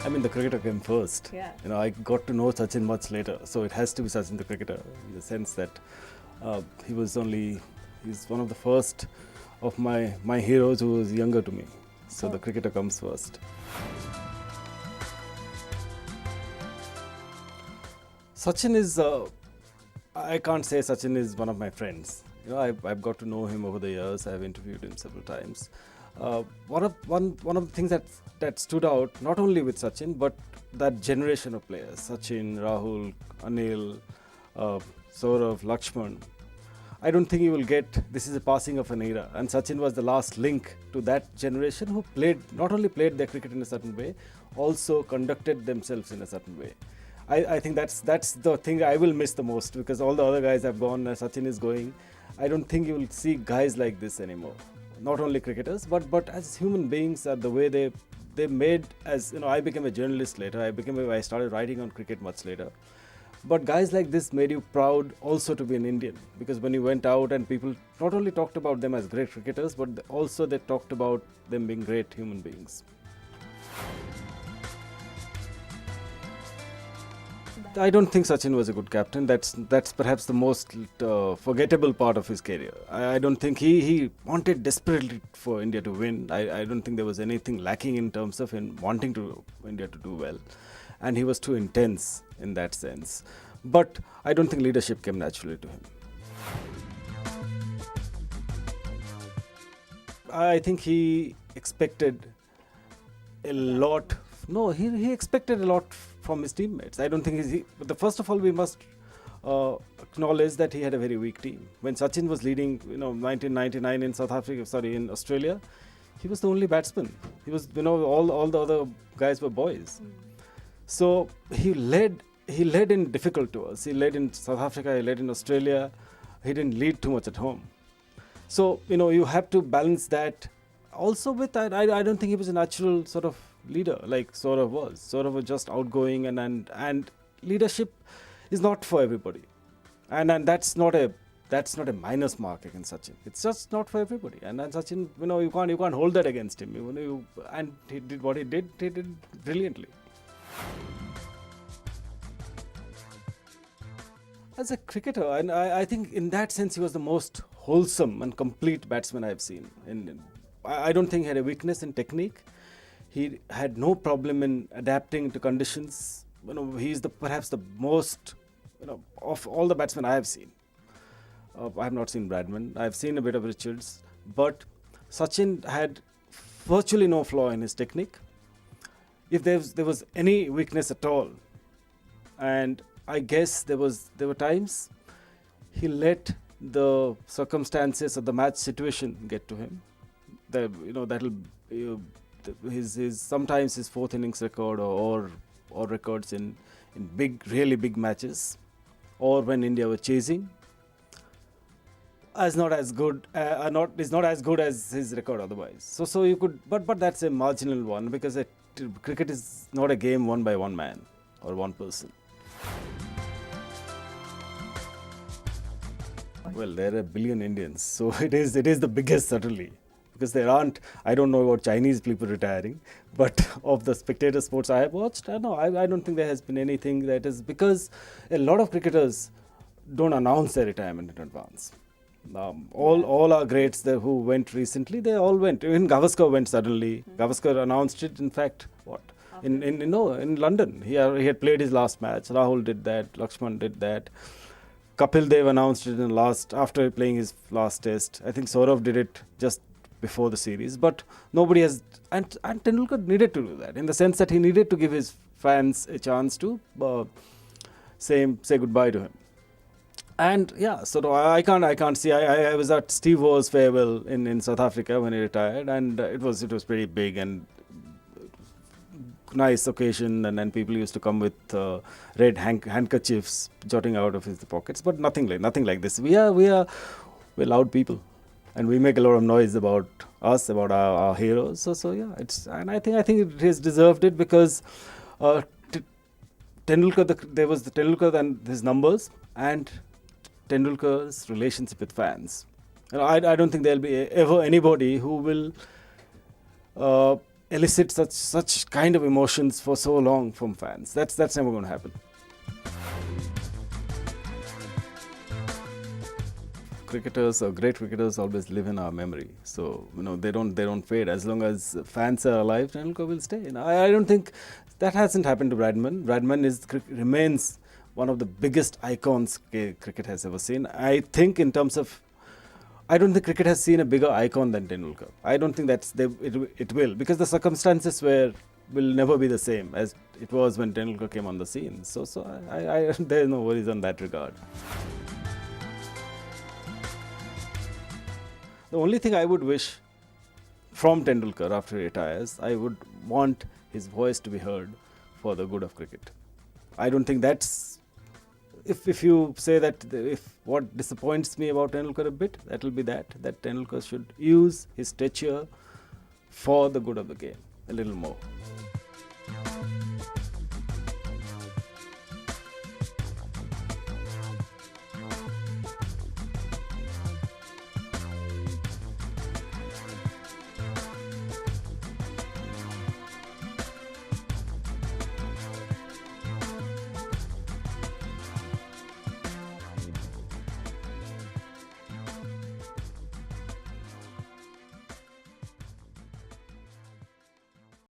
I mean, the cricketer came first. Yeah. I got to know Sachin much later, so it has to be Sachin the cricketer, in the sense that he's one of the first of my heroes who was younger to me. So the cricketer comes first. Sachin is, I can't say Sachin is one of my friends. I've got to know him over the years. I've interviewed him several times. One of the things that stood out, not only with Sachin, but that generation of players, Sachin, Rahul, Anil, Saurav, Lakshman. I don't think you will get, this is a passing of an era. And Sachin was the last link to that generation who not only played their cricket in a certain way, also conducted themselves in a certain way. I think that's the thing I will miss the most, because all the other guys have gone, Sachin is going. I don't think you will see guys like this anymore. Not only cricketers, but as human beings, the way they made, as I became a journalist later. I started writing on cricket much later. But guys like this made you proud also to be an Indian, because when you went out and people not only talked about them as great cricketers, but also they talked about them being great human beings. I don't think Sachin was a good captain. That's perhaps the most forgettable part of his career. I don't think he wanted desperately for India to win. I don't think there was anything lacking in terms of him wanting India to do well. And he was too intense in that sense. But I don't think leadership came naturally to him. I think he expected a lot. No, he expected a lot from his teammates. I don't think but first of all, we must acknowledge that he had a very weak team. When Sachin was leading, 1999 in Australia, he was the only batsman. He was, all the other guys were boys. So he led in difficult tours. He led in South Africa, he led in Australia. He didn't lead too much at home. So, you have to balance that. Also with that, I don't think he was a natural sort of leader like Saurav was. Saurav was just outgoing, and leadership is not for everybody. And that's not a minus mark against Sachin. It's just not for everybody. And Sachin, you can't hold that against him. And he did what he did brilliantly. As a cricketer, and I think in that sense he was the most wholesome and complete batsman I've seen. I don't think he had a weakness in technique. He had no problem in adapting to conditions. He's perhaps the most, of all the batsmen I have seen. I have not seen Bradman. I have seen a bit of Richards. But Sachin had virtually no flaw in his technique. If there was any weakness at all, and I guess there were times he let the circumstances of the match situation get to him. His sometimes his fourth innings record or records in really big matches, or when India were chasing, is not as good as his record otherwise. So you could, but that's a marginal one, because cricket is not a game won by one man or one person. Well, there are a billion Indians, so it is the biggest, certainly, because there aren't. I don't know about Chinese people retiring, but of the spectator sports I have watched, I don't think there has been anything that is, because a lot of cricketers don't announce their retirement in advance. All our greats who went recently, they all went. Even Gavaskar went suddenly. Gavaskar announced it. In fact, in London, he had played his last match. Rahul did that. Lakshman did that. Kapil Dev announced it after playing his last test. I think Saurav did it just before the series, but nobody has. And Tendulkar needed to do that, in the sense that he needed to give his fans a chance to say goodbye to him. And yeah, so I can't see. I was at Steve Waugh's farewell in South Africa when he retired, and it was pretty big and nice occasion, and then people used to come with red handkerchiefs jutting out of his pockets, but nothing like this. We're loud people, and we make a lot of noise about us, about our heroes. So yeah, and I think it has deserved it, because Tendulkar, there was the Tendulkar and his numbers, and Tendulkar's relationship with fans. I don't think there'll be ever anybody who will elicit such kind of emotions for so long from fans. That's never going to happen. Cricketers or great cricketers always live in our memory. So they don't fade. As long as fans are alive, Tendulkar will stay. I don't think that hasn't happened to Bradman. Bradman remains one of the biggest icons cricket has ever seen. I don't think cricket has seen a bigger icon than Tendulkar. I don't think it will, because the circumstances will never be the same as it was when Tendulkar came on the scene. So I there is no worries on that regard. The only thing I would wish from Tendulkar after he retires, I would want his voice to be heard for the good of cricket. I don't think that's. If you say that if what disappoints me about Tendulkar a bit, that will be that Tendulkar should use his stature for the good of the game a little more.